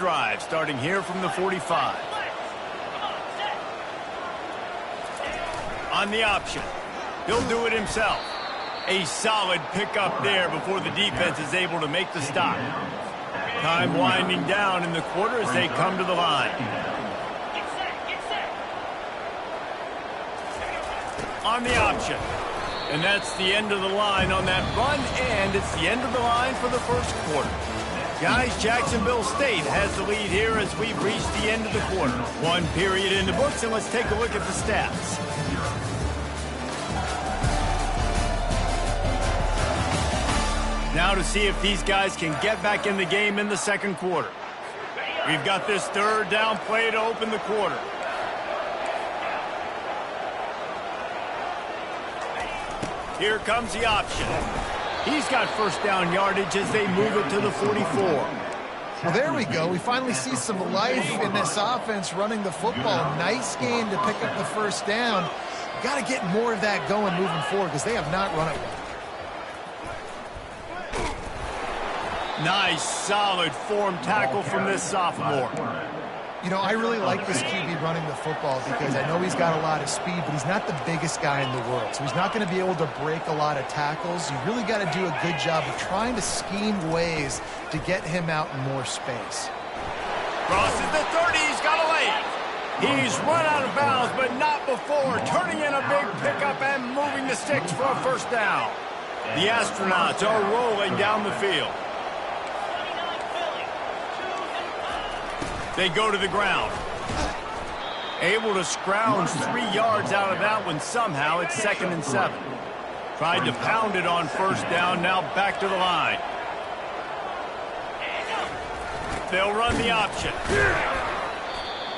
drive, starting here from the 45. On the option, he'll do it himself. A solid pickup there before the defense is able to make the stop. Time winding down in the quarter as they come to the line. On the option. And that's the end of the line on that run, and it's the end of the line for the first quarter. Guys, Jacksonville State has the lead here as we've reached the end of the quarter. One period in the books, and let's take a look at the stats. Now to see if these guys can get back in the game in the second quarter. We've got this third down play to open the quarter. Here comes the option. He's got first down yardage as they move it to the 44. Well, there we go. We finally see some life in this offense running the football. Nice game to pick up the first down. Got to get more of that going moving forward because they have not run it well. Nice, solid form tackle from this sophomore. You know, I really like this QB running the football because I know he's got a lot of speed, but he's not the biggest guy in the world. So he's not going to be able to break a lot of tackles. You really got to do a good job of trying to scheme ways to get him out in more space. Crosses the 30, he's got a lane. He's run out of bounds, but not before turning in a big pickup and moving the sticks for a first down. The Astronauts are rolling down the field. They go to the ground. Able to scrounge 3 yards out of that one somehow. It's 2nd and 7. Tried to pound it on first down, now back to the line. They'll run the option.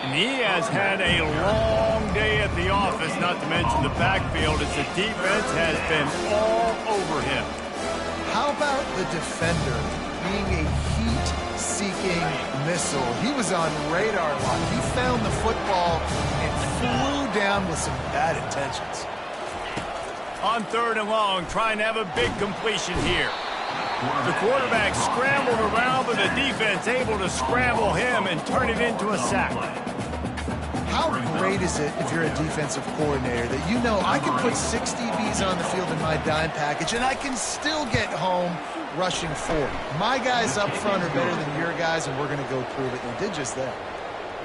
And he has had a long day at the office, not to mention the backfield, as the defense has been all over him. How about the defender being a heat-seeking missile? He was on radar lock. He found the football and flew down with some bad intentions. On 3rd and long, trying to have a big completion here. The quarterback scrambled around, but the defense able to scramble him and turn it into a sack. How great is it if you're a defensive coordinator that you know I can put 6 DBs on the field in my dime package and I can still get home rushing 4. My guys up front are better than your guys, and we're going to go prove it. And we did just that.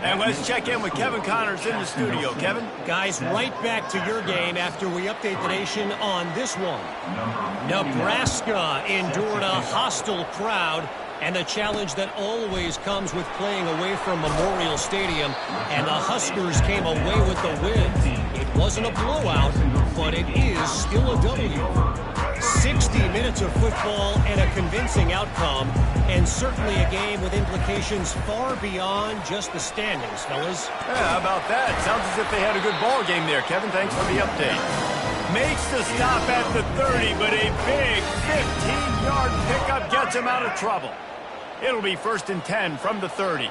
And let's check in with Kevin Connors in the studio. Kevin? Guys, right back to your game after we update the nation on this one. Nebraska endured a hostile crowd and the challenge that always comes with playing away from Memorial Stadium, and the Huskers came away with the win. It wasn't a blowout, but it is still a W. 60 minutes of football and a convincing outcome, and certainly a game with implications far beyond just the standings, fellas. Yeah, how about that? Sounds as if they had a good ball game there, Kevin. Thanks for the update. Makes the stop at the 30, but a big 15-yard pickup gets him out of trouble. It'll be 1st and 10 from the 30.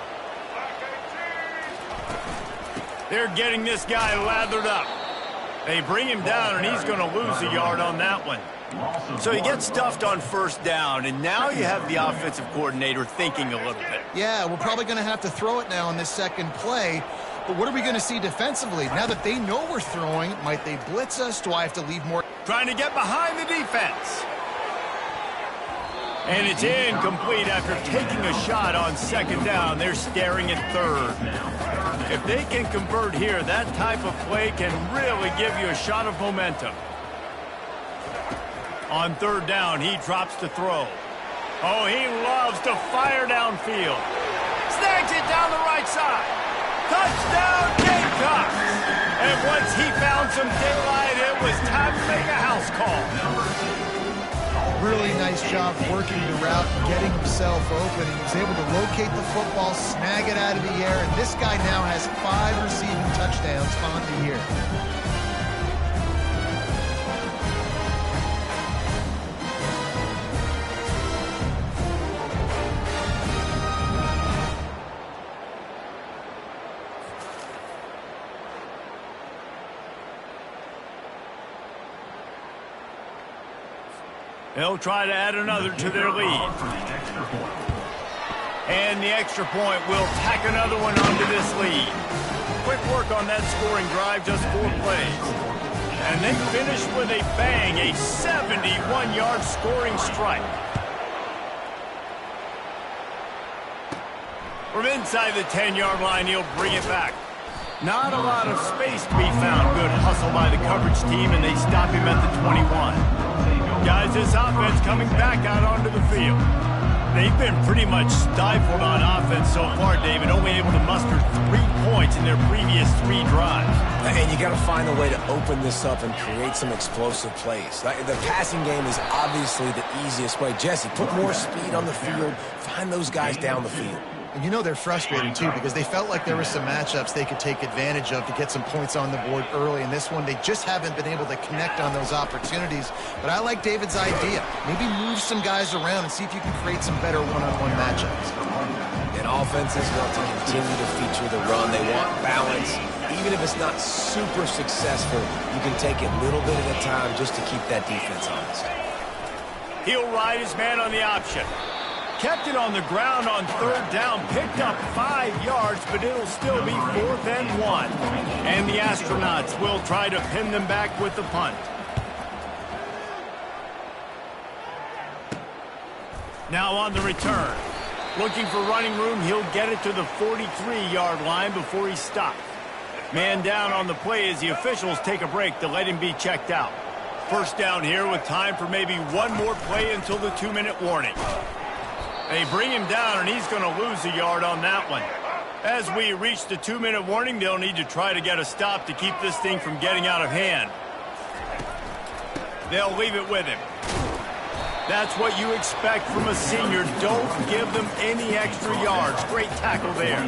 They're getting this guy lathered up. They bring him down, and he's going to lose a yard on that one. So he gets stuffed on first down, and now you have the offensive coordinator thinking a little bit. Yeah, we're probably going to have to throw it now on this second play. But what are we going to see defensively? Now that they know we're throwing, might they blitz us? Do I have to leave more? Trying to get behind the defense. And it's incomplete after taking a shot on 2nd down. They're staring at 3rd. If they can convert here, that type of play can really give you a shot of momentum. On 3rd down, he drops to throw. Oh, he loves to fire downfield. Snags it down the right side. Touchdown, Gamecocks! And once he found some daylight, it was time to make a house call. Really nice job working the route, getting himself open. He was able to locate the football, snag it out of the air, and this guy now has 5 receiving touchdowns on the year. They'll try to add another to their lead. And the extra point will tack another one onto this lead. Quick work on that scoring drive, just 4 plays. And they finish with a bang, a 71-yard scoring strike. From inside the 10-yard line, he'll bring it back. Not a lot of space to be found. Good hustle by the coverage team, and they stop him at the 21. Guys, this offense coming back out onto the field. They've been pretty much stifled on offense so far, David, only able to muster 3 points in their previous 3 drives. And you got to find a way to open this up and create some explosive plays. The passing game is obviously the easiest way. Jesse, put more speed on the field. Find those guys down the field. And you know they're frustrated, too, because they felt like there were some matchups they could take advantage of to get some points on the board early. In this one, they just haven't been able to connect on those opportunities. But I like David's idea. Maybe move some guys around and see if you can create some better one-on-one matchups. And offenses want to continue to feature the run. They want balance. Even if it's not super successful, you can take it a little bit at a time just to keep that defense honest. He'll ride his man on the option. Kept it on the ground on 3rd down, picked up 5 yards, but it'll still be 4th and 1. And the Astronauts will try to pin them back with the punt. Now on the return. Looking for running room, he'll get it to the 43-yard line before he stops. Man down on the play as the officials take a break to let him be checked out. First down here with time for maybe one more play until the 2-minute warning. They bring him down, and he's going to lose a yard on that one. As we reach the 2-minute warning, they'll need to try to get a stop to keep this thing from getting out of hand. They'll leave it with him. That's what you expect from a senior. Don't give them any extra yards. Great tackle there.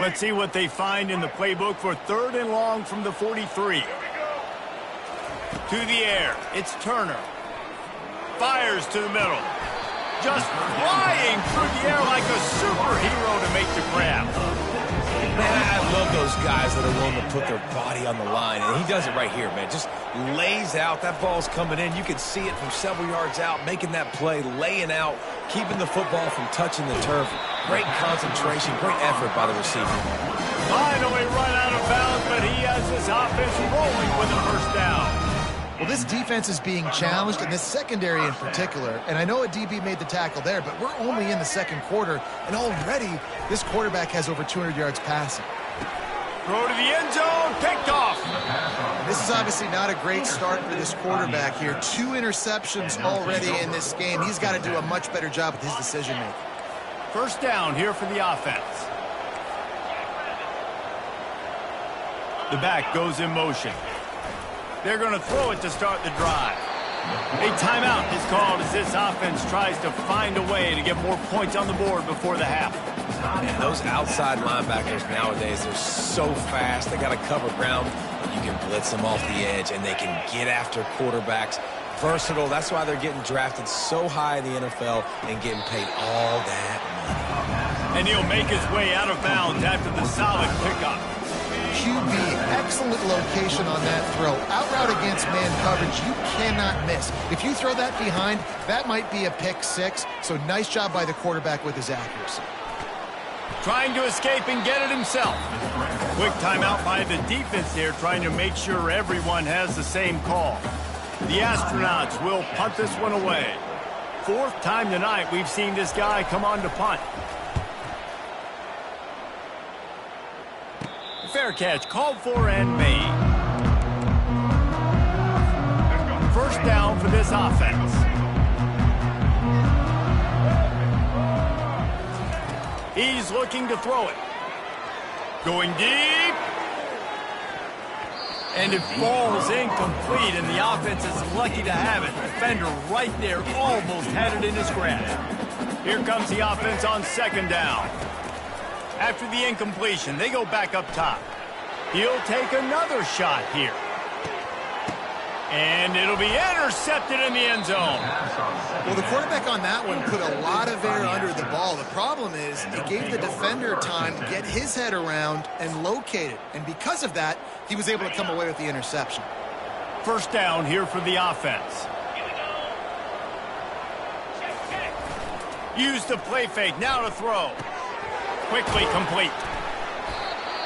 Let's see what they find in the playbook for 3rd and long from the 43. To the air, it's Turner. Fires to the middle. Just flying through the air like a superhero to make the grab. Man, I love those guys that are willing to put their body on the line, and he does it right here, man. Just lays out. That ball's coming in. You can see it from several yards out, making that play, laying out, keeping the football from touching the turf. Great concentration, great effort by the receiver. Finally run out of bounds, but he has this offense rolling with a 1st down. Well, this defense is being challenged, and this secondary in particular. And I know a DB made the tackle there, but we're only in the 2nd quarter, and already this quarterback has over 200 yards passing. Throw to the end zone, picked off. This is obviously not a great start for this quarterback here. 2 interceptions already in this game. He's got to do a much better job with his decision-making. First down here for the offense. The back goes in motion. They're going to throw it to start the drive. A timeout is called as this offense tries to find a way to get more points on the board before the half. And those outside linebackers nowadays, they're so fast. They got to cover ground. You can blitz them off the edge, and they can get after quarterbacks. Versatile. That's why they're getting drafted so high in the NFL and getting paid all that money. And he'll make his way out of bounds after the solid pickup. QB, excellent location on that throw. Out route against man coverage, you cannot miss. If you throw that behind, that might be a pick 6. So nice job by the quarterback with his accuracy. Trying to escape and get it himself. Quick timeout by the defense there, trying to make sure everyone has the same call. The Astronauts will punt this one away. 4th time tonight we've seen this guy come on to punt. Fair catch called for and made. First down for this offense. He's looking to throw it. Going deep. And it falls incomplete, and the offense is lucky to have it. Defender right there almost had it in his grasp. Here comes the offense on 2nd down. After the incompletion, they go back up top. He'll take another shot here. And it'll be intercepted in the end zone. Well, the quarterback on that one put a lot of air under the ball. The problem is it gave the defender time to get his head around and locate it. And because of that, he was able to come away with the interception. first down here for the offense. Use the play fake. Now to throw. Quickly complete.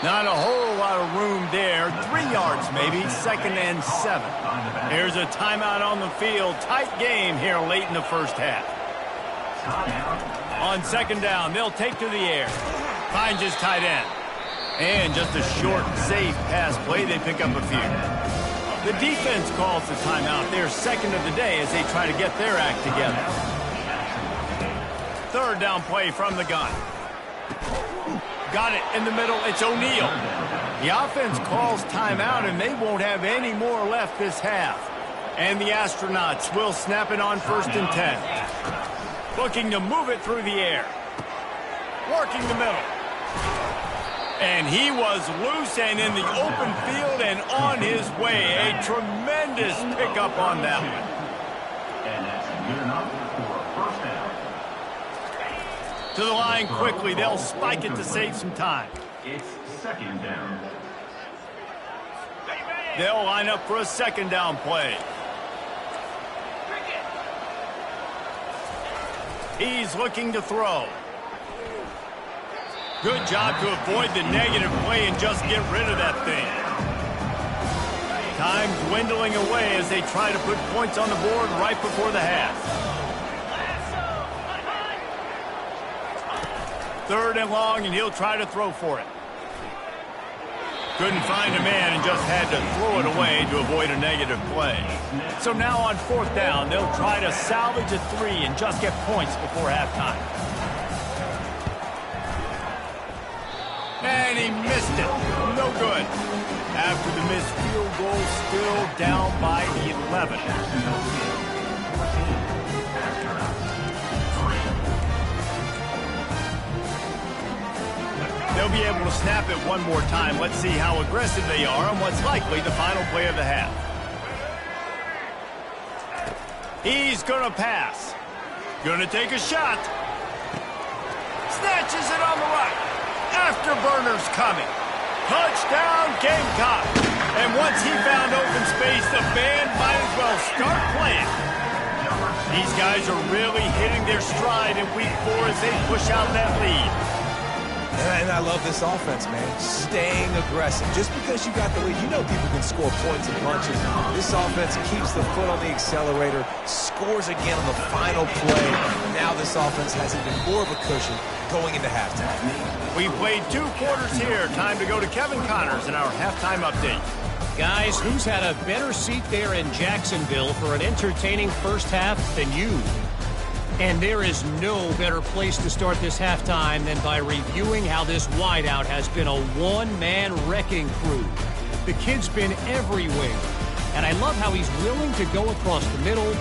Not a whole lot of room there. 3 yards maybe. 2nd and 7. Here's a timeout on the field. Tight game here late in the first half. On 2nd down, they'll take to the air. Finds his tight end. And just a short, safe pass play. They pick up a few. The defense calls the timeout. Their 2nd of the day as they try to get their act together. 3rd down play from the gun. Got it in the middle. It's O'Neal. The offense calls timeout, and they won't have any more left this half. And the Astronauts will snap it on 1st and 10. Looking to move it through the air. Working the middle. And he was loose and in the open field and on his way. A tremendous pickup on that one. And that's good enough for a first down. To the line quickly. They'll spike it to save some time. It's 2nd down. They'll line up for a 2nd down play. He's looking to throw. Good job to avoid the negative play and just get rid of that thing. Time dwindling away as they try to put points on the board right before the half. 3rd and long, and he'll try to throw for it. Couldn't find a man and just had to throw it away to avoid a negative play. So now on 4th down, they'll try to salvage a 3 and just get points before halftime. And he missed it. No good. After the missed field goal, still down by 11. They'll be able to snap it one more time. Let's see how aggressive they are on what's likely the final play of the half. He's going to pass. Going to take a shot. Snatches it on the right. Afterburner's coming. Touchdown, Gamecock. And once he found open space, the band might as well start playing. These guys are really hitting their stride in week 4 as they push out that lead. And I love this offense, man. Staying aggressive. Just because you got the lead, you know people can score points and punches. This offense keeps the foot on the accelerator, scores again on the final play. Now this offense has even more of a cushion going into halftime. We played 2 quarters here. Time to go to Kevin Connors in our halftime update. Guys, who's had a better seat there in Jacksonville for an entertaining first half than you? And there is no better place to start this halftime than by reviewing how this wideout has been a one-man wrecking crew. The kid's been everywhere. And I love how he's willing to go across the middle,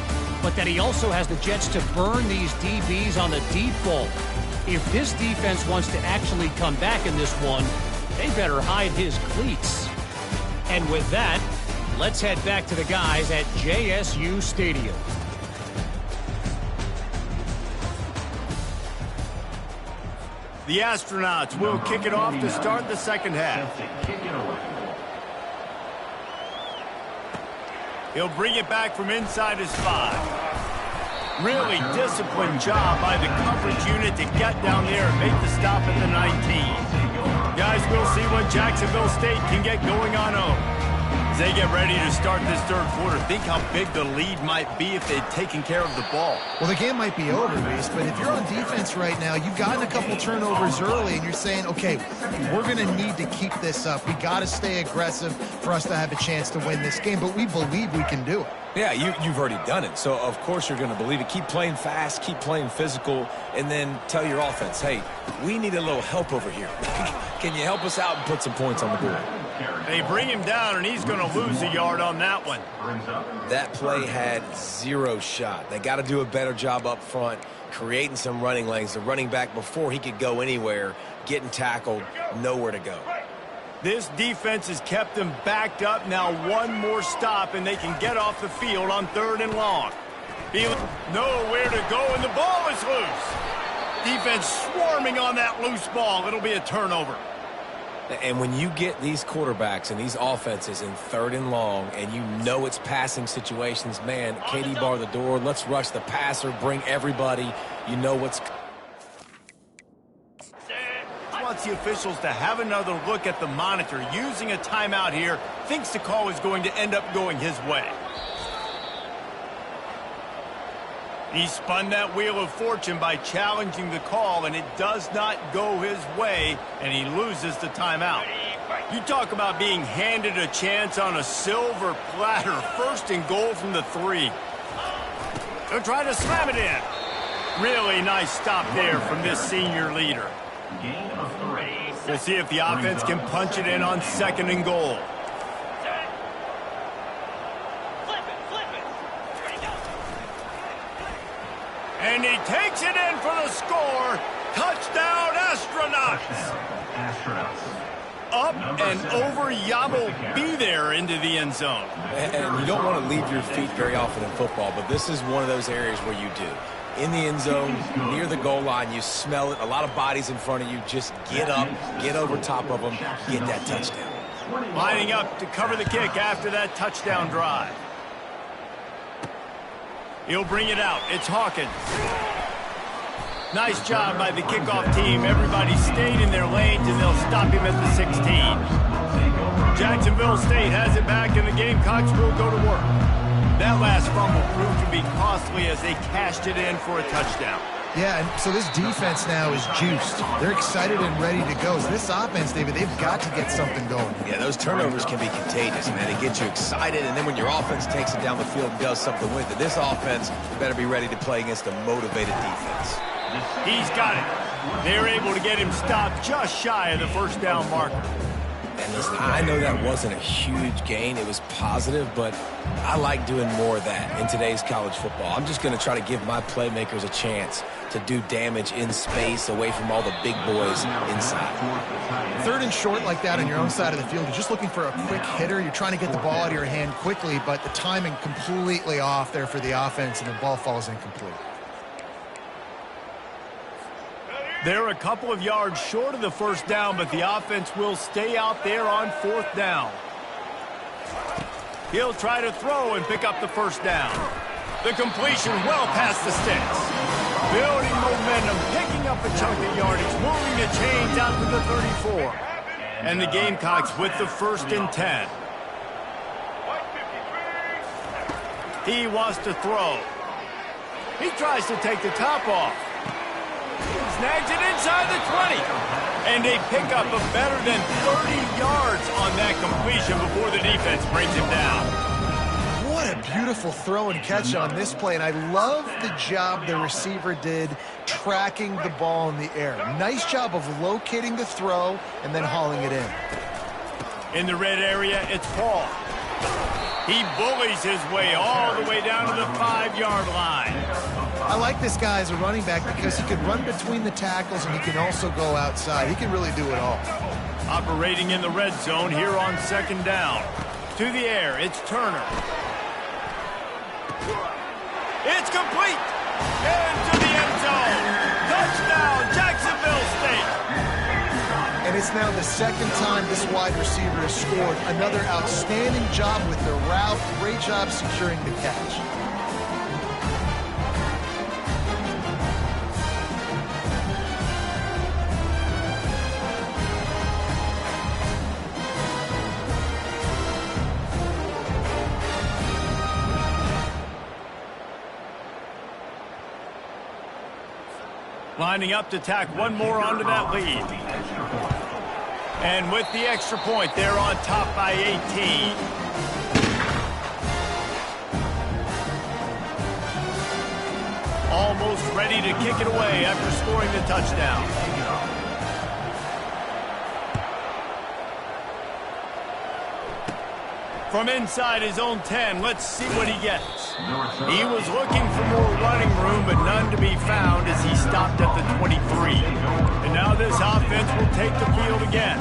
but that he also has the jets to burn these DBs on the deep ball. If this defense wants to actually come back in this one, they better hide his cleats. And with that, let's head back to the guys at JSU Stadium. The Astronauts will kick it off to start the second half. He'll bring it back from inside his 5. Really disciplined job by the coverage unit to get down there and make the stop at the 19. Guys, we'll see what Jacksonville State can get going on home. As they get ready to start this third quarter, think how big the lead might be if they'd taken care of the ball. Well, the game might be over, Reese, but if you're on defense right now, you've gotten a couple turnovers early, and you're saying, okay, we're going to need to keep this up. We got to stay aggressive for us to have a chance to win this game, but we believe we can do it. Yeah, you've already done it, so of course you're going to believe it. Keep playing fast, keep playing physical, and then tell your offense, hey, we need a little help over here. Can you help us out and put some points on the board? They bring him down, and he's going to lose a yard on that one. That play had 0 shot. They got to do a better job up front, creating some running lanes. The running back, before he could go anywhere, getting tackled, nowhere to go. This defense has kept them backed up. Now one more stop, and they can get off the field on 3rd and long. Nowhere to go, and the ball is loose. Defense swarming on that loose ball. It'll be a turnover. And when you get these quarterbacks and these offenses in 3rd and long and you know it's passing situations, man, KD bar the door, let's rush the passer, bring everybody. You know what's... Wants the officials to have another look at the monitor. Using a timeout here, thinks the call is going to end up going his way. He spun that wheel of fortune by challenging the call, and it does not go his way, and he loses the timeout. You talk about being handed a chance on a silver platter. 1st and goal from the 3. They'll try to slam it in. Really nice stop there from this senior leader. Gain of 3. We'll see if the offense can punch it in on 2nd and goal. And he takes it in for the score. Touchdown, Astronauts. Up and over, Yabo be there into the end zone. And you don't want to leave your feet very often in football, but this is one of those areas where you do. In the end zone, near the goal line, you smell it. A lot of bodies in front of you. Just get up, get over top of them, get that touchdown. Lining up to cover the kick after that touchdown drive. He'll bring it out. It's Hawkins. Nice job by the kickoff team. Everybody stayed in their lanes, and they'll stop him at the 16. Jacksonville State has it back, and the Gamecocks will go to work. That last fumble proved to be costly as they cashed it in for a touchdown. Yeah, and so this defense now is juiced. They're excited and ready to go. So this offense, David, they've got to get something going. Yeah, those turnovers can be contagious, man. It gets you excited, and then when your offense takes it down the field and does something with it, this offense better be ready to play against a motivated defense. He's got it. They're able to get him stopped just shy of the 1st down marker. And listen, I know that wasn't a huge gain. It was positive, but I like doing more of that in today's college football. I'm just going to try to give my playmakers a chance to do damage in space away from all the big boys inside. 3rd and short like that on your own side of the field, you're just looking for a quick hitter. You're trying to get the ball out of your hand quickly, but the timing completely off there for the offense, and the ball falls incomplete. They're a couple of yards short of the 1st down, but the offense will stay out there on 4th down. He'll try to throw and pick up the 1st down. The completion well past the sticks. Building momentum, picking up a chunk of yardage, moving the chains out to the 34. And the Gamecocks with the 1st and 10. He wants to throw. He tries to take the top off. Snags it inside the 20. And they pick up a better than 30 yards on that completion before the defense brings him down. What a beautiful throw and catch on this play, and I love the job the receiver did tracking the ball in the air. Nice job of locating the throw and then hauling it in. In the red area, it's Paul. He bullies his way all the way down to the 5-yard line. I like this guy as a running back because he can run between the tackles and he can also go outside. He can really do it all. Operating in the red zone here on 2nd down. To the air, it's Turner. It's complete. Into the end zone. Touchdown, Jacksonville State. And it's now the 2nd time this wide receiver has scored. Another outstanding job with the route. Great job securing the catch. Lining up to tack one more onto that lead. And with the extra point, they're on top by 18. Almost ready to kick it away after scoring the touchdown. From inside his own 10, let's see what he gets. He was looking for more running room, but none to be found as he stopped at the 23. And now this offense will take the field again.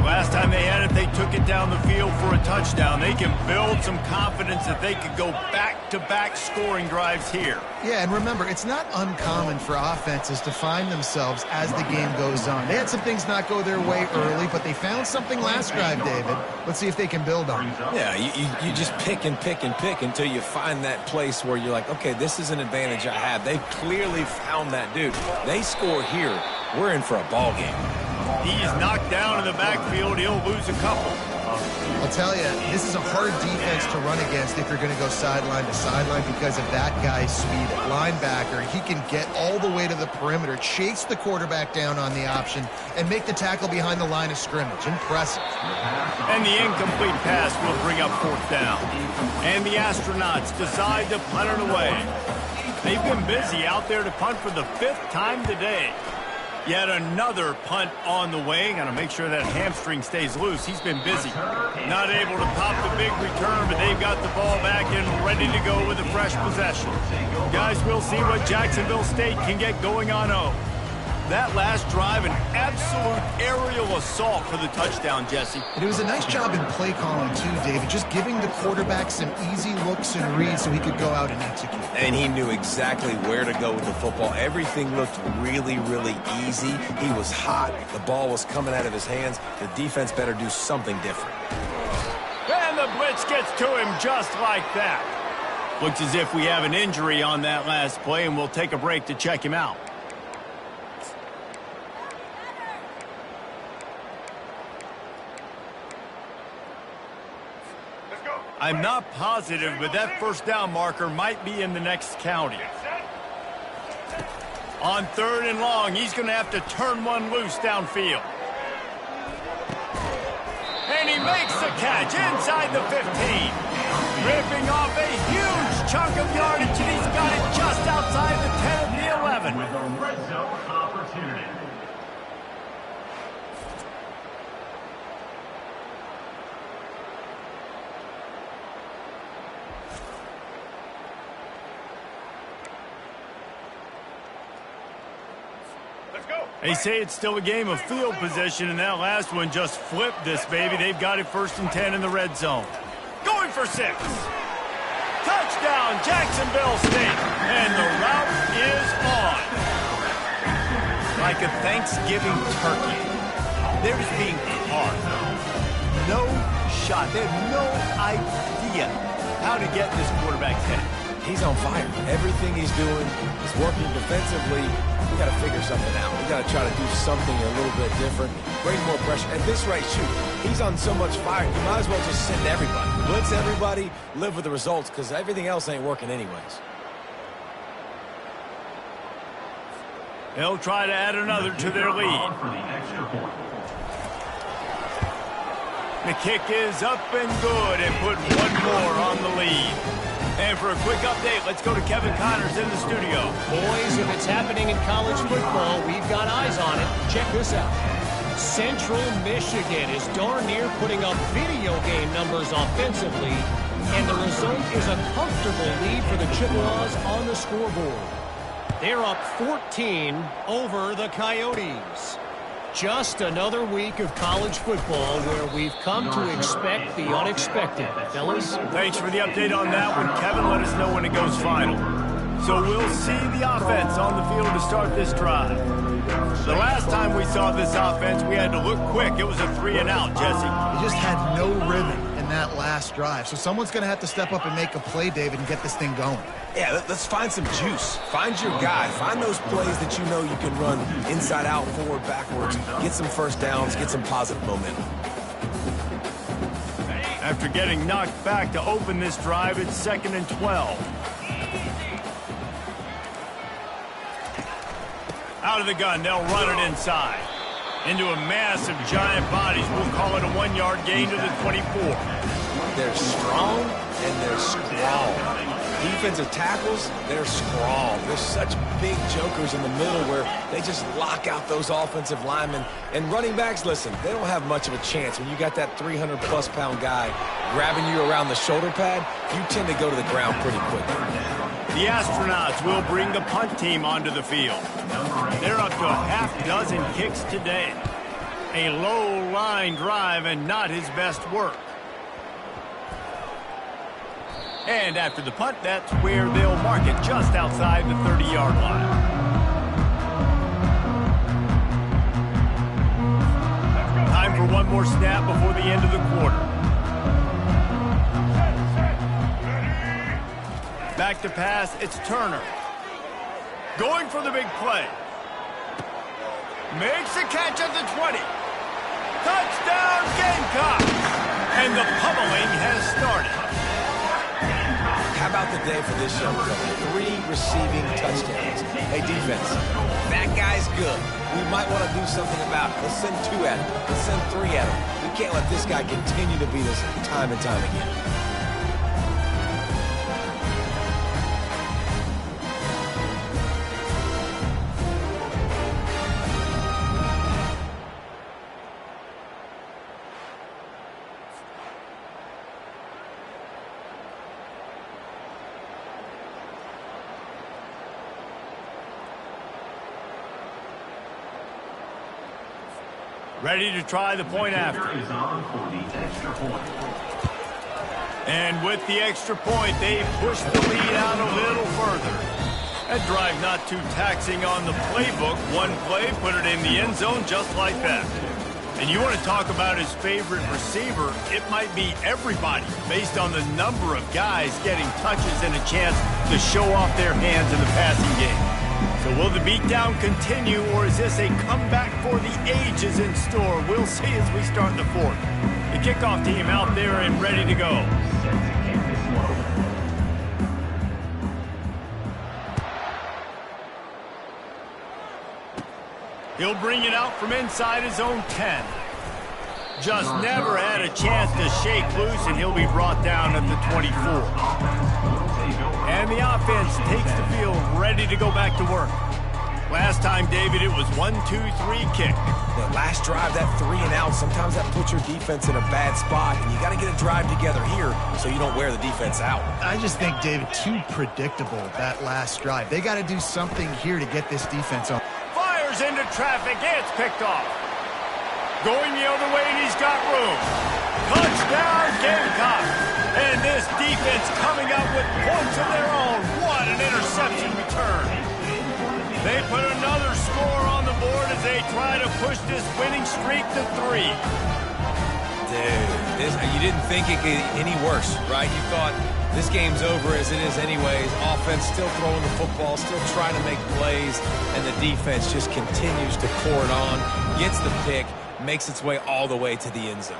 Last time they had it, they took it down the field for a touchdown. They can build some confidence that they could go back-to-back scoring drives here. Yeah, and remember, it's not uncommon for offenses to find themselves as the game goes on. They had some things not go their way early, but they found something last drive, David. Let's see if they can build on it. Yeah, you just pick and pick and pick until you find that place where you're like, okay, this is an advantage I have. They clearly found that dude. They score here, we're in for a ball game. He's knocked down in the backfield. He'll lose a couple. I'll tell you, this is a hard defense to run against if you're going to go sideline to sideline because of that guy's speed at linebacker. He can get all the way to the perimeter, chase the quarterback down on the option, and make the tackle behind the line of scrimmage. Impressive. And the incomplete pass will bring up 4th down. And the Astronauts decide to punt it away. They've been busy out there to punt for the 5th time today. Yet another punt on the way. Got to make sure that hamstring stays loose. He's been busy. Not able to pop the big return, but they've got the ball back and ready to go with a fresh possession. Guys, we'll see what Jacksonville State can get going on 0. That last drive, an absolute aerial assault for the touchdown, Jesse. And it was a nice job in play calling, too, David, just giving the quarterback some easy looks and reads so he could go out and execute. And he knew exactly where to go with the football. Everything looked really, really easy. He was hot. The ball was coming out of his hands. The defense better do something different. And the blitz gets to him just like that. Looks as if we have an injury on that last play, and we'll take a break to check him out. I'm not positive, but that 1st down marker might be in the next county. On 3rd and long, he's going to have to turn one loose downfield. And he makes the catch inside the 15. Ripping off a huge chunk of yardage, and he's got it just outside the 10 of the 11. With a red zone opportunity. They say it's still a game of field position, and that last one just flipped this baby. They've got it 1st and 10 in the red zone. Going for 6. Touchdown, Jacksonville State. And the route is on. Like a Thanksgiving turkey. They're just being carved. No shot. They have no idea how to get this quarterback's head. He's on fire. Everything he's doing is working defensively. We got to figure something out. We got to try to do something a little bit different. Bring more pressure. At this rate, shoot, he's on so much fire, you might as well just send everybody. Blitz everybody, live with the results, because everything else ain't working anyways. They'll try to add another to their lead. The kick is up and good, and put one more on the lead. And for a quick update, let's go to Kevin Connors in the studio. Boys, if it's happening in college football, we've got eyes on it. Check this out. Central Michigan is darn near putting up video game numbers offensively, and the result is a comfortable lead for the Chippewas on the scoreboard. They're up 14 over the Coyotes. Just another week of college football where we've come to expect the unexpected. Fellas? Thanks for the update on that one, Kevin. Let us know when it goes final. So we'll see the offense on the field to start this drive. The last time we saw this offense, we had to look quick. It was a 3-and-out, Jesse. He just had no rhythm in that last drive. So someone's going to have to step up and make a play, David, and get this thing going. Yeah, let's find some juice. Find your guy. Find those plays that you know you can run inside out, forward, backwards. Get some 1st downs. Get some positive momentum. After getting knocked back to open this drive, it's 2nd and 12. Out of the gun, they'll run it inside. Into a mass of giant bodies. We'll call it a 1-yard gain to the 24. They're strong and they're strong. Defensive tackles, they're strong. They're such big jokers in the middle where they just lock out those offensive linemen. And running backs, listen, they don't have much of a chance. When you got that 300-plus pound guy grabbing you around the shoulder pad, you tend to go to the ground pretty quickly. The Astronauts will bring the punt team onto the field. They're up to a half dozen kicks today. A low line drive and not his best work. And after the punt, that's where they'll mark it, just outside the 30-yard line. Time for one more snap before the end of the quarter. Back to pass, it's Turner. Going for the big play. Makes the catch at the 20. Touchdown, Gamecocks! And the pummeling has started. How about the day for this young fella? 3 receiving touchdowns. Hey, defense, that guy's good. We might want to do something about it. Let's send 2 at him. Let's send 3 at him. We can't let this guy continue to beat us time and time again. Ready to try the point after. And with the extra point, they push the lead out a little further. That drive not too taxing on the playbook. One play, put it in the end zone just like that. And you want to talk about his favorite receiver, it might be everybody based on the number of guys getting touches and a chance to show off their hands in the passing game. So will the beatdown continue, or is this a comeback for the ages in store? We'll see as we start the 4th. The kickoff team out there and ready to go. He'll bring it out from inside his own 10. Just never had a chance to shake loose, and he'll be brought down at the 24. And the offense takes the field ready to go back to work. Last time, David, it was 1-2-3 kick. The last drive, that 3 and out, sometimes that puts your defense in a bad spot, and you got to get a drive together here so you don't wear the defense out. I just think, David, too predictable, that last drive. They got to do something here to get this defense on. Fires into traffic, it's picked off. Going the other way, and he's got room. Touchdown, Gamecocks! And this defense coming up with points of their own. What an interception return. They put another score on the board as they try to push this winning streak to 3. Dude, you didn't think it could get any worse, right? You thought this game's over as it is anyways. Offense still throwing the football, still trying to make plays, and the defense just continues to pour it on, gets the pick, makes its way all the way to the end zone.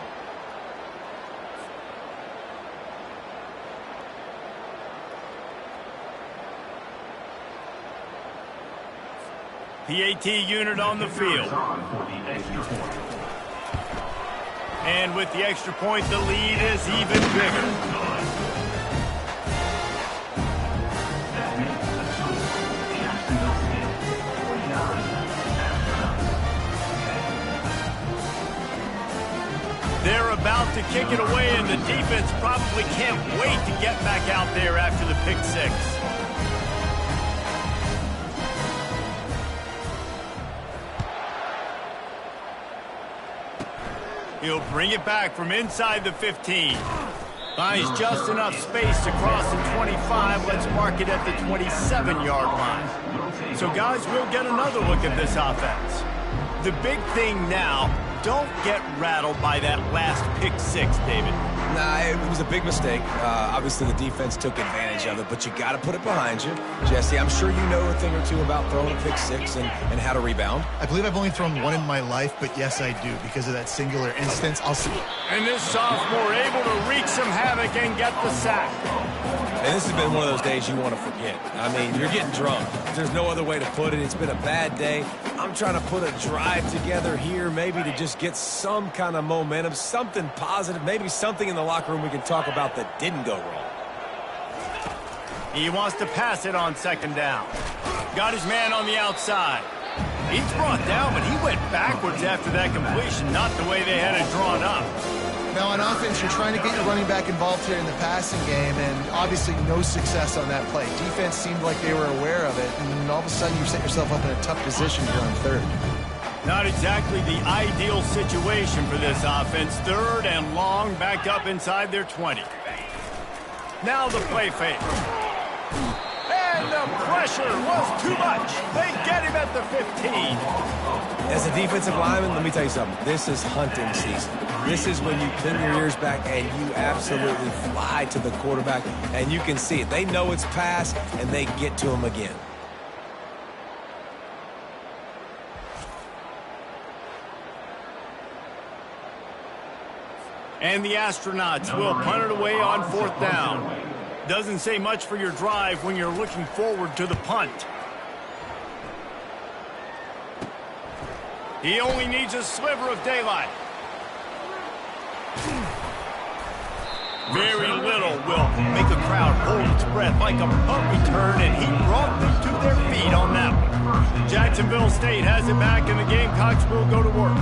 PAT unit on the field. And with the extra point, the lead is even bigger. They're about to kick it away, and the defense probably can't wait to get back out there after the pick 6. He'll bring it back from inside the 15. Finds just enough space to cross the 25. Let's mark it at the 27-yard line. So, guys, we'll get another look at this offense. The big thing now, don't get rattled by that last pick 6, David. Nah, it was a big mistake. Obviously, the defense took advantage of it, but you got to put it behind you. Jesse, I'm sure you know a thing or two about throwing a pick 6 and how to rebound. I believe I've only thrown 1 in my life, but yes, I do, because of that singular instance. I'll see. And this sophomore able to wreak some havoc and get the sack. And this has been one of those days you want to forget. I mean, you're getting drunk. There's no other way to put it. It's been a bad day. I'm trying to put a drive together here, maybe to just get some kind of momentum, something positive, maybe something in the locker room we can talk about that didn't go wrong. He wants to pass it on 2nd down. Got his man on the outside. He's brought down, but he went backwards after that completion, not the way they had it drawn up. Now, on offense, you're trying to get your running back involved here in the passing game, and obviously no success on that play. Defense seemed like they were aware of it, and all of a sudden you set yourself up in a tough position here on 3rd. Not exactly the ideal situation for this offense. 3rd and long, back up inside their 20. Now the play fake. And the pressure was too much. They get him at the 15. As a defensive lineman, let me tell you something. This is hunting season. This is when you pin your ears back and you absolutely fly to the quarterback, and you can see it. They know it's pass, and they get to him again. And the Astronauts will punt it away on 4th down. Doesn't say much for your drive when you're looking forward to the punt. He only needs a sliver of daylight. Very little will make a crowd hold its breath like a punt return, and he brought them to their feet on that one. Jacksonville State has it back, and the Gamecocks will go to work.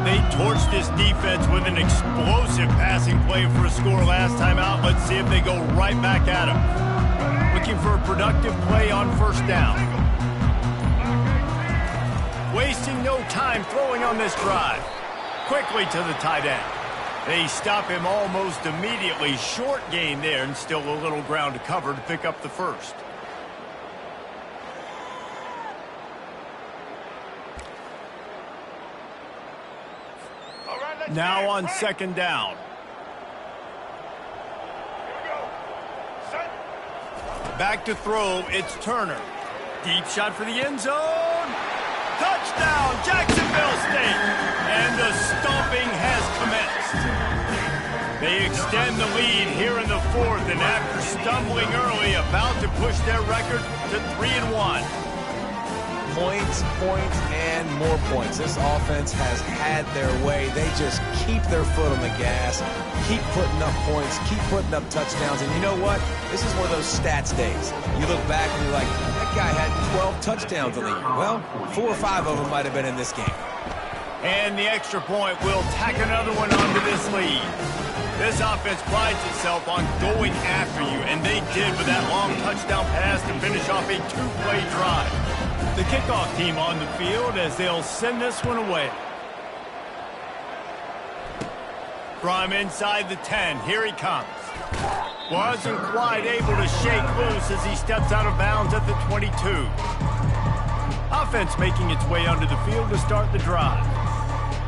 They torched this defense with an explosive passing play for a score last time out. Let's see if they go right back at him. Looking for a productive play on 1st down. Wasting no time throwing on this drive. Quickly to the tight end. They stop him almost immediately. Short gain there, and still a little ground to cover to pick up the 1st. Now on 2nd down. Back to throw, it's Turner. Deep shot for the end zone. Touchdown, Jacksonville State. And the stomping has commenced. They extend the lead here in the 4th, and after stumbling early, about to push their record to 3-1. Points, and more points. This offense has had their way. They just keep their foot on the gas, keep putting up points, keep putting up touchdowns. And you know what? This is one of those stats days. You look back and you're like, that guy had 12 touchdowns on the year. Well, 4 or 5 of them might have been in this game. And the extra point will tack another one onto this lead. This offense prides itself on going after you, and they did with that long touchdown pass to finish off a 2-play drive. The kickoff team on the field as they'll send this one away. From inside the 10, here he comes. Wasn't quite able to shake loose as he steps out of bounds at the 22. Offense making its way onto the field to start the drive.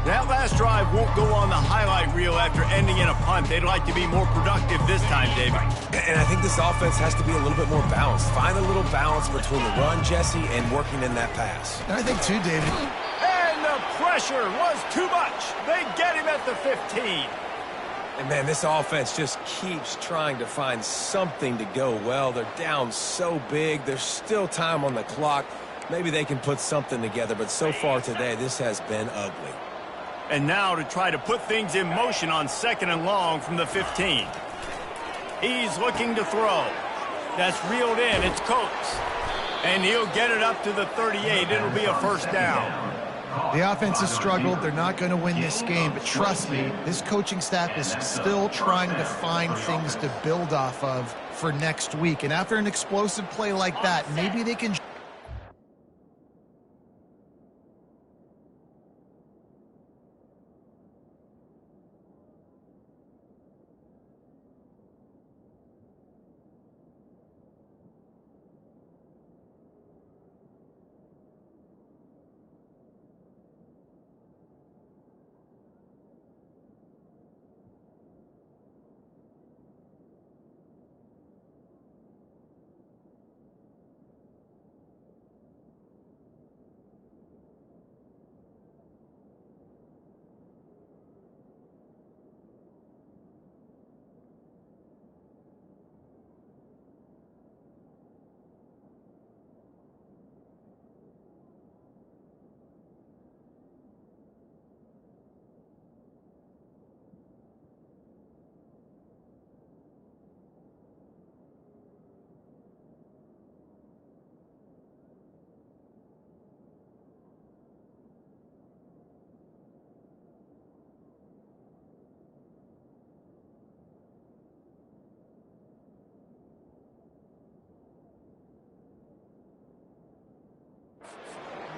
That last drive won't go on the highlight reel after ending in a punt. They'd like to be more productive this time, David. And I think this offense has to be a little bit more balanced. Find a little balance between the run, Jesse, and working in that pass. And I think, too, David. And the pressure was too much. They get him at the 15. And, man, this offense just keeps trying to find something to go well. They're down so big. There's still time on the clock. Maybe they can put something together, but so far today, this has been ugly. And now to try to put things in motion on 2nd and long from the 15. He's looking to throw. That's reeled in. It's Coates. And he'll get it up to the 38. It'll be a 1st down. The offense has struggled. They're not going to win this game. But trust me, this coaching staff is still trying to find things to build off of for next week. And after an explosive play like that, maybe they can...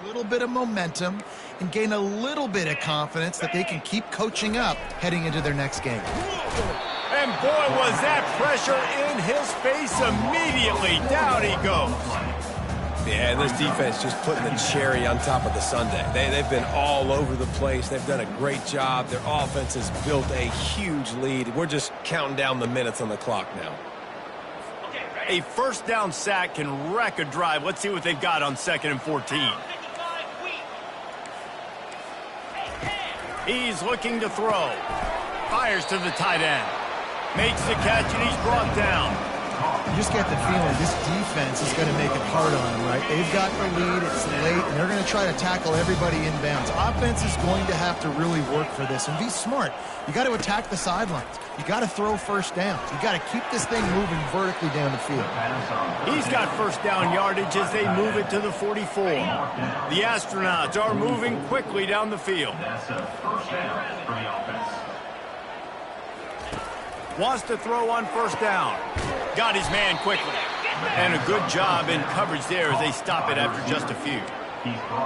a little bit of momentum and gain a little bit of confidence that they can keep coaching up heading into their next game. And boy, was that pressure in his face immediately. Down he goes. Yeah, and this defense just putting the cherry on top of the sundae. They've been all over the place. They've done a great job. Their offense has built a huge lead. We're just counting down the minutes on the clock now. A first down sack can wreck a drive. Let's see what they've got on 2nd and 14. He's looking to throw. Fires to the tight end. Makes the catch, and he's brought down. You just get the feeling this defense is going to make it hard on them, right? They've got the lead, it's late, and they're going to try to tackle everybody inbounds. Offense is going to have to really work for this and be smart. You got to attack the sidelines. You got to throw first downs. You got to keep this thing moving vertically down the field. He's got first down yardage as they move it to the 44. The Astronauts are moving quickly down the field. That's a first down for the offense. Wants to throw on first down. Got his man quickly. And a good job in coverage there as they stop it after just a few.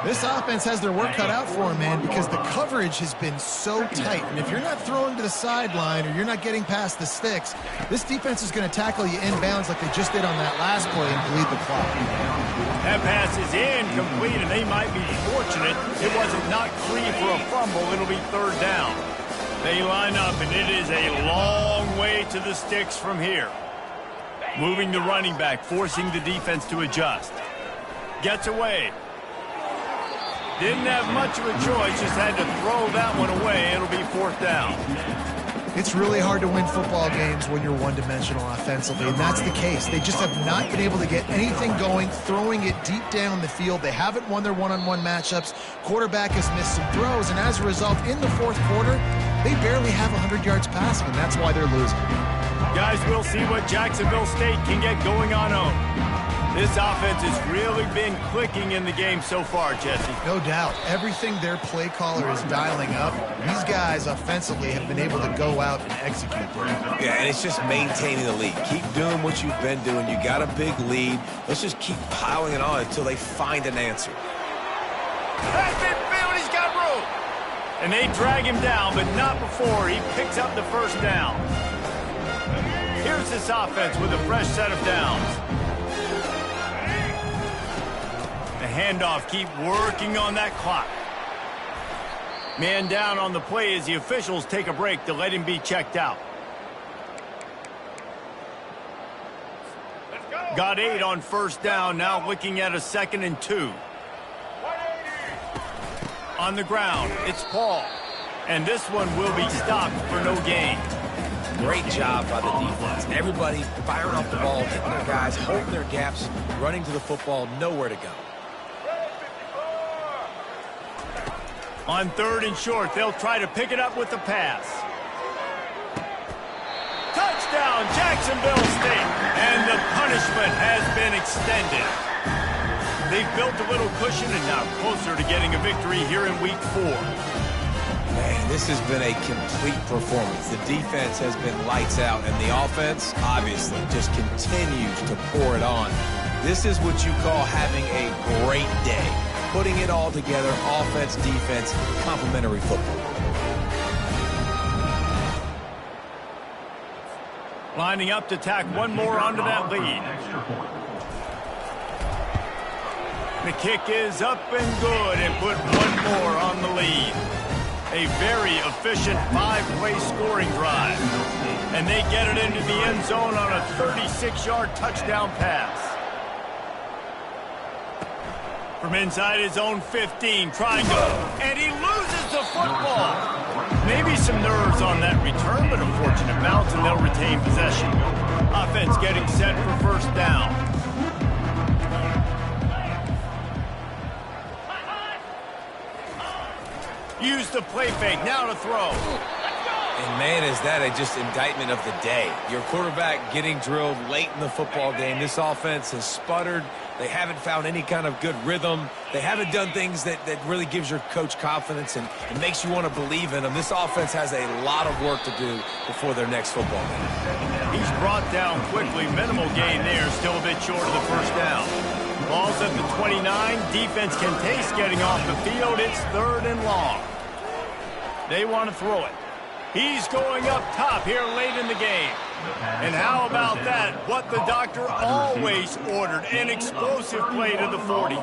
This offense has their work cut out for them, man, because the coverage has been so tight. And if you're not throwing to the sideline or you're not getting past the sticks, this defense is going to tackle you inbounds like they just did on that last play and bleed the clock. That pass is incomplete, and they might be fortunate it wasn't knocked free for a fumble. It'll be 3rd down. They line up, and it is a long way to the sticks from here. Moving the running back, forcing the defense to adjust. Gets away. Didn't have much of a choice, just had to throw that one away. It'll be 4th down. It's really hard to win football games when you're one-dimensional offensively, and that's the case. They just have not been able to get anything going, throwing it deep down the field. They haven't won their one-on-one matchups. Quarterback has missed some throws, and as a result, in the 4th quarter, they barely have 100 yards passing, and that's why they're losing. Guys, we'll see what Jacksonville State can get going on home. This offense has really been clicking in the game so far, Jesse. No doubt. Everything their play caller is dialing up, these guys offensively have been able to go out and execute there. Yeah, and it's just maintaining the lead. Keep doing what you've been doing. You got a big lead. Let's just keep piling it on until they find an answer. That's midfield. He's got room. And they drag him down, but not before he picks up the first down. Here's this offense with a fresh set of downs. The handoff, keep working on that clock. Man down on the play as the officials take a break to let him be checked out. Got 8 on first down, now looking at a 2nd and 2. On the ground, it's Paul. And this one will be stopped for no gain. Great job by the defense. Everybody firing off the ball, hitting their guys, holding their gaps, running to the football, nowhere to go. On 3rd and short, they'll try to pick it up with the pass. Touchdown, Jacksonville State. And the punishment has been extended. They've built a little cushion and now closer to getting a victory here in Week 4. Man, this has been a complete performance. The defense has been lights out, and the offense, obviously, just continues to pour it on. This is what you call having a great day. Putting it all together, offense, defense, complementary football. Lining up to tack one more onto that lead. The kick is up and good and put one more on the lead. A very efficient 5-play scoring drive. And they get it into the end zone on a 36-yard touchdown pass. From inside his own 15, trying to, and he loses the football. Maybe some nerves on that return, but a fortunate bounce, and they'll retain possession. Offense getting set for first down. Use the play fake, now to throw. And, man, is that a just indictment of the day. Your quarterback getting drilled late in the football game. This offense has sputtered. They haven't found any kind of good rhythm. They haven't done things that really gives your coach confidence and makes you want to believe in them. This offense has a lot of work to do before their next football game. He's brought down quickly. Minimal gain there. Still a bit short of the first down. Ball's at the 29. Defense can taste getting off the field. It's 3rd and long. They want to throw it. He's going up top here late in the game. And how about that? What the doctor always ordered, an explosive play to the 40.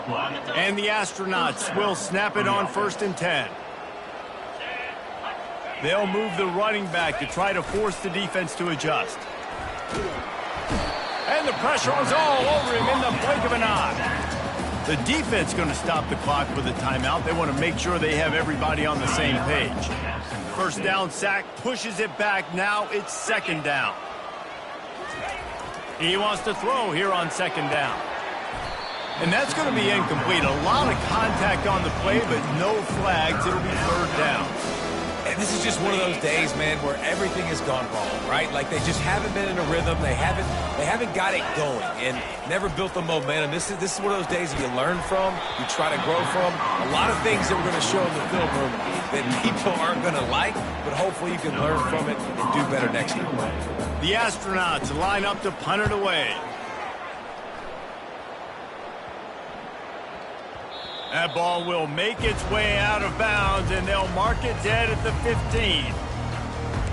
And the Astronauts will snap it on 1st and 10. They'll move the running back to try to force the defense to adjust. And the pressure is all over him in the blink of an eye. The defense going to stop the clock with a timeout. They want to make sure they have everybody on the same page. First down sack, pushes it back. Now it's 2nd down. He wants to throw here on 2nd down. And that's going to be incomplete. A lot of contact on the play, but no flags. It'll be 3rd down. And this is just one of those days, man, where everything has gone wrong, right? Like they just haven't been in a rhythm. They haven't got it going and never built the momentum. This is one of those days that you learn from, you try to grow from. A lot of things that we're going to show in the film room that people aren't going to like, but hopefully you can learn from it and do better next year. The Astronauts line up to punt it away. That ball will make its way out of bounds, and they'll mark it dead at the 15.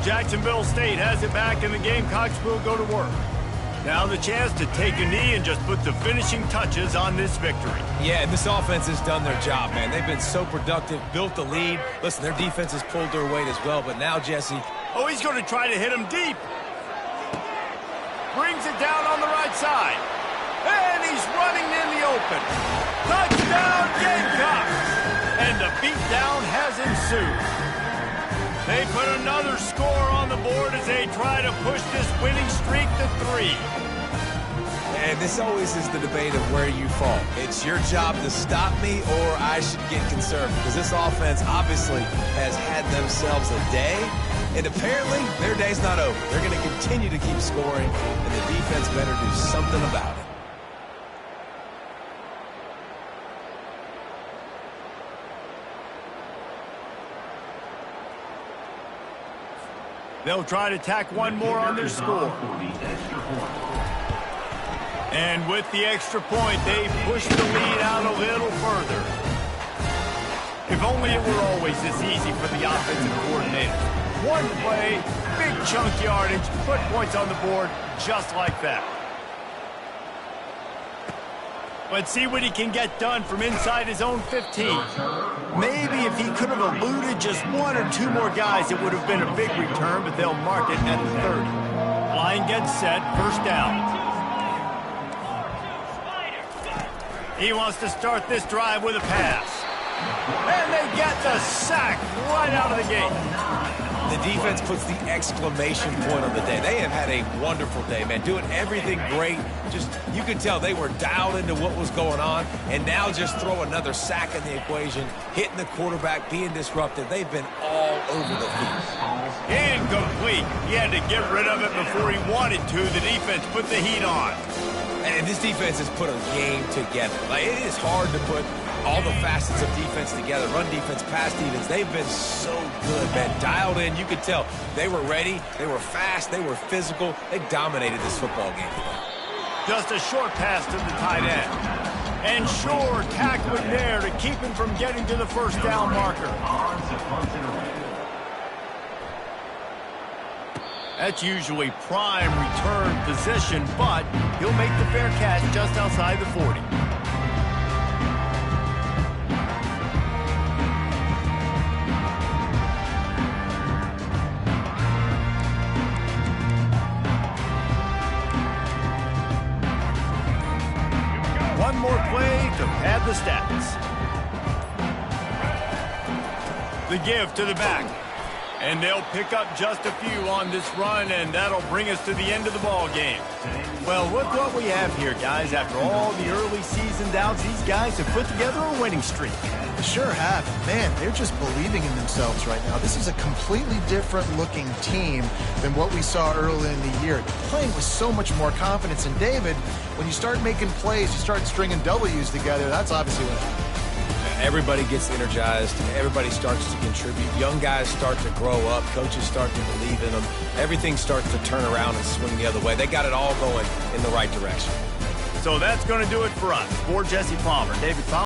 Jacksonville State has it back, and the Gamecocks will go to work. Now the chance to take a knee and just put the finishing touches on this victory. Yeah, and this offense has done their job, man. They've been so productive, built the lead. Listen, their defense has pulled their weight as well, but now, Jesse. Oh, he's going to try to hit him deep. Brings it down on the right side. And he's running in the open. Touchdown, Gamecocks! And the beatdown has ensued. They put another score on the board as they try to push this winning streak to 3. And this always is the debate of where you fall. It's your job to stop me or I should get concerned because this offense obviously has had themselves a day. And apparently, their day's not over. They're going to continue to keep scoring, and the defense better do something about it. They'll try to tack one more on their score. And with the extra point, they push the lead out a little further. If only it were always this easy for the offensive coordinator. One play, big chunk yardage, put points on the board just like that. Let's see what he can get done from inside his own 15. Maybe if he could have eluded just 1 or 2 more guys, it would have been a big return, but they'll mark it at the 30. Line gets set, 1st down. He wants to start this drive with a pass. And they get the sack right out of the gate. The defense puts the exclamation point on the day. They have had a wonderful day, man. Doing everything great. Just, you could tell they were dialed into what was going on. And now just throw another sack in the equation. Hitting the quarterback, being disruptive. They've been all over the field. Incomplete. He had to get rid of it before he wanted to. The defense put the heat on. And this defense has put a game together. Like, it is hard to put all the facets of defense together. Run defense, pass defense. They've been so good, man. Dialed in. You could tell they were ready. They were fast. They were physical. They dominated this football game today. Just a short pass to the tight end. And sure, tackling there to keep him from getting to the 1st down marker. That's usually prime return position, but he'll make the fair catch just outside the 40. One more play to pad the stats. The give to the back. And they'll pick up just a few on this run, and that'll bring us to the end of the ball game. Well, look what we have here, guys. After all the early season doubts, these guys have put together a winning streak. Sure have. Man, they're just believing in themselves right now. This is a completely different looking team than what we saw early in the year. Playing with so much more confidence. And David, when you start making plays, you start stringing W's together, that's obviously what happens. Everybody gets energized. Everybody starts to contribute. Young guys start to grow up. Coaches start to believe in them. Everything starts to turn around and swing the other way. They got it all going in the right direction. So that's going to do it for us. For Jesse Palmer, David Palmer.